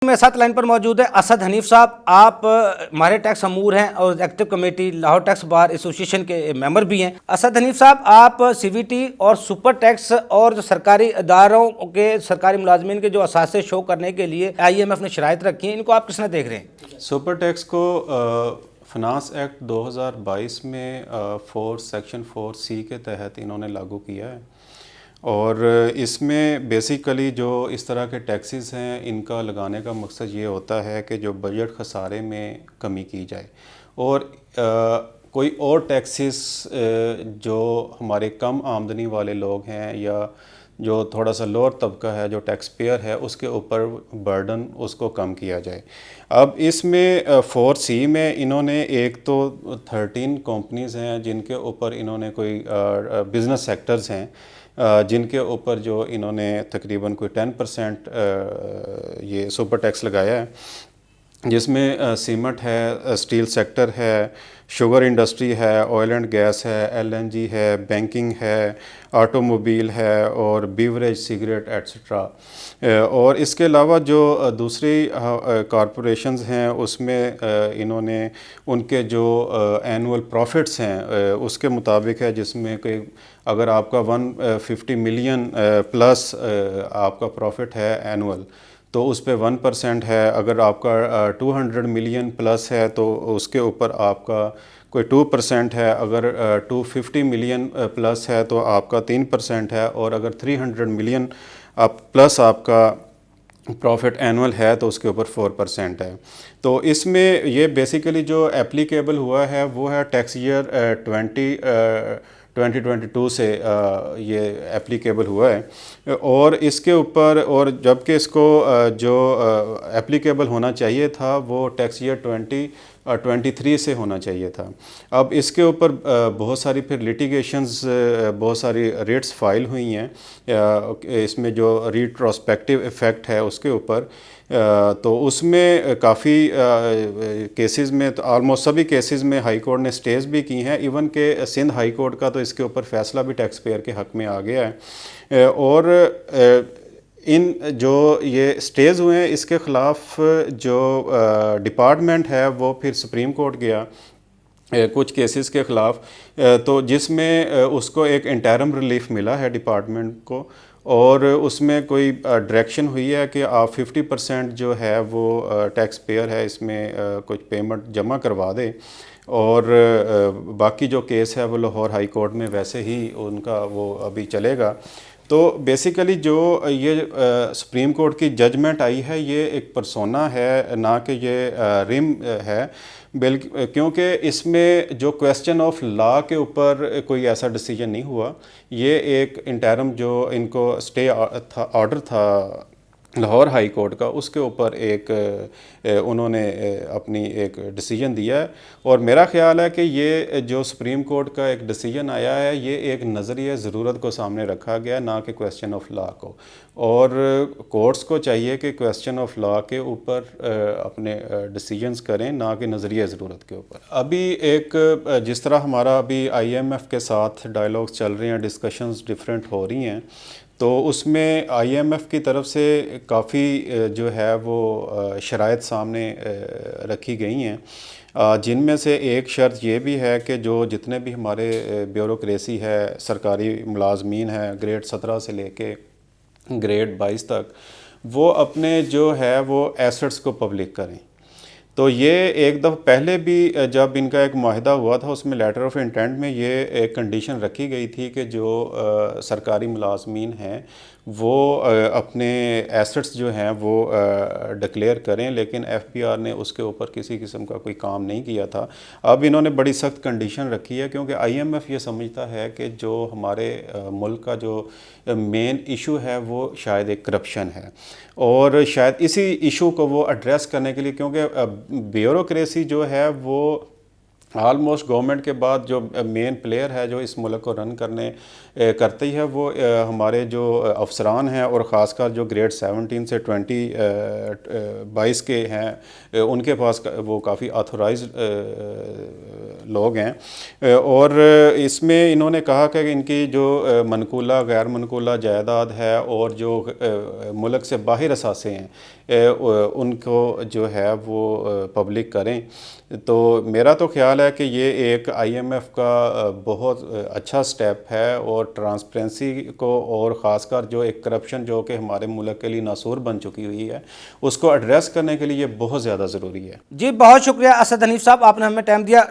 میں ساتھ لائن پر موجود ہے اسد حنیف صاحب. آپ ماہر ٹیکس امور ہیں اور ایگزیکٹو کمیٹی لاہور ٹیکس بار ایسوسی ایشن کے ممبر بھی ہیں. اسد حنیف صاحب, آپ سی وی ٹی اور سپر ٹیکس اور جو سرکاری اداروں کے سرکاری ملازمین کے جو اثاثے شو کرنے کے لیے آئی ایم ایف نے شرائط رکھی ہیں, ان کو آپ کس طرح دیکھ رہے ہیں؟ سپر ٹیکس کو فنانس ایکٹ 2022 میں سیکشن 4C کے تحت انہوں نے لاگو کیا ہے, اور اس میں بیسیکلی جو اس طرح کے ٹیکسز ہیں ان کا لگانے کا مقصد یہ ہوتا ہے کہ جو بجٹ خسارے میں کمی کی جائے, اور کوئی اور ٹیکسز جو ہمارے کم آمدنی والے لوگ ہیں یا جو تھوڑا سا لوور طبقہ ہے جو ٹیکس پیئر ہے اس کے اوپر برڈن اس کو کم کیا جائے. اب اس میں 4C میں انہوں نے ایک تو 13 کمپنیز ہیں جن کے اوپر انہوں نے کوئی بزنس سیکٹرز ہیں جن کے اوپر جو انہوں نے تقریباً کوئی 10% یہ سپر ٹیکس لگایا ہے, جس میں سیمنٹ ہے, اسٹیل سیکٹر ہے, شوگر انڈسٹری ہے, آئل اینڈ گیس ہے, LNG ہے, بینکنگ ہے, آٹو موبائل ہے اور بیوریج, سگریٹ ایٹسٹرا. اور اس کے علاوہ جو دوسری کارپوریشنز ہیں اس میں انہوں نے ان کے جو اینول پروفٹس ہیں اس کے مطابق ہے, جس میں کہ اگر آپ کا 150 ملین پلس آپ کا پروفٹ ہے اینول تو اس پہ 1% ہے, اگر آپ کا 200 ملین پلس ہے تو اس کے اوپر آپ کا کوئی 2% ہے, اگر 250 ملین پلس ہے تو آپ کا 3% ہے, اور اگر 300 ملین پلس آپ کا پروفٹ اینول ہے تو اس کے اوپر 4% ہے. تو اس میں یہ بیسیکلی جو اپلیکیبل ہوا ہے وہ ہے ٹیکس ایئر 2022 سے یہ اپلیکیبل ہوا ہے, اور اس کے اوپر اور جبکہ اس کو جو اپلیکیبل ہونا چاہیے تھا وہ ٹیکس ایئر 2023 سے ہونا چاہیے تھا. اب اس کے اوپر بہت ساری پھر لیٹیگیشنز, بہت ساری ریٹس فائل ہوئی ہیں اس میں جو ریٹروسپیکٹیو ایفیکٹ ہے اس کے اوپر, تو اس میں کافی کیسز میں تو آلموسٹ سبھی کیسز میں ہائی کورٹ نے سٹیز بھی کی ہیں, ایون کہ سندھ ہائی کورٹ کا تو اس کے اوپر فیصلہ بھی ٹیکس پیئر کے حق میں آ گیا ہے. اور ان جو یہ سٹیز ہوئے ہیں اس کے خلاف جو ڈپارٹمنٹ ہے وہ پھر سپریم کورٹ گیا کچھ کیسز کے خلاف, تو جس میں اس کو ایک انٹرم ریلیف ملا ہے ڈپارٹمنٹ کو, اور اس میں کوئی ڈائریکشن ہوئی ہے کہ آپ 50% جو ہے وہ ٹیکس پیئر ہے اس میں کچھ پیمنٹ جمع کروا دے, اور باقی جو کیس ہے وہ لاہور ہائی کورٹ میں ویسے ہی ان کا وہ ابھی چلے گا. تو بیسیکلی جو یہ سپریم کورٹ کی ججمنٹ آئی ہے یہ ایک پرسونا ہے, نہ کہ یہ رم ہے, بلکہ کیونکہ اس میں جو کویسچن آف لا کے اوپر کوئی ایسا ڈیسیجن نہیں ہوا, یہ ایک انٹرم جو ان کو اسٹے آرڈر تھا لاہور ہائی کورٹ کا اس کے اوپر ایک انہوں نے اپنی ایک ڈیسیجن دیا ہے. اور میرا خیال ہے کہ یہ جو سپریم کورٹ کا ایک ڈیسیجن آیا ہے یہ ایک نظریہ ضرورت کو سامنے رکھا گیا, نہ کہ کویسچن آف لا کو, اور کورٹس کو چاہیے کہ کویسچن آف لا کے اوپر اپنے ڈیسیجنز کریں, نہ کہ نظریہ ضرورت کے اوپر. ابھی ایک جس طرح ہمارا ابھی IMF کے ساتھ ڈائلاگز چل رہے ہیں, ڈسکشنز ڈیفرنٹ ہو رہی ہیں, تو اس میں IMF کی طرف سے کافی جو ہے وہ شرائط سامنے رکھی گئی ہیں, جن میں سے ایک شرط یہ بھی ہے کہ جو جتنے بھی ہمارے بیوروکریسی ہے, سرکاری ملازمین ہیں گریڈ 17 سے لے کے گریڈ 22 تک, وہ اپنے جو ہے وہ ایسٹس کو پبلک کریں. تو یہ ایک دفعہ پہلے بھی جب ان کا ایک معاہدہ ہوا تھا اس میں لیٹر آف انٹینٹ میں یہ ایک کنڈیشن رکھی گئی تھی کہ جو سرکاری ملازمین ہیں وہ اپنے ایسٹس جو ہیں وہ ڈکلیئر کریں, لیکن FBR نے اس کے اوپر کسی قسم کا کوئی کام نہیں کیا تھا. اب انہوں نے بڑی سخت کنڈیشن رکھی ہے کیونکہ IMF یہ سمجھتا ہے کہ جو ہمارے ملک کا جو مین ایشو ہے وہ شاید ایک کرپشن ہے, اور شاید اسی ایشو کو وہ ایڈریس کرنے کے لیے, کیونکہ بیوروکریسی جو ہے وہ آلموسٹ گورنمنٹ کے بعد جو مین پلیئر ہے جو اس ملک کو رن کرتی ہے وہ ہمارے جو افسران ہیں, اور خاص کر جو گریڈ 17 سے 22 کے ہیں ان کے پاس وہ کافی آتھورائزڈ لوگ ہیں. اور اس میں انہوں نے کہا کہ ان کی جو منقولہ غیر منقولہ جائیداد ہے اور جو ملک سے باہر اثاثے ہیں ان کو جو ہے وہ پبلک کریں. تو میرا تو خیال ہے کہ یہ ایک آئی ایم ایف کا بہت اچھا سٹیپ ہے, اور ٹرانسپیرنسی کو اور خاص کر جو ایک کرپشن جو کہ ہمارے ملک کے لیے ناسور بن چکی ہوئی ہے اس کو ایڈریس کرنے کے لیے یہ بہت زیادہ ضروری ہے. جی بہت شکریہ اسد حنیف صاحب, آپ نے ہمیں ٹائم دیا.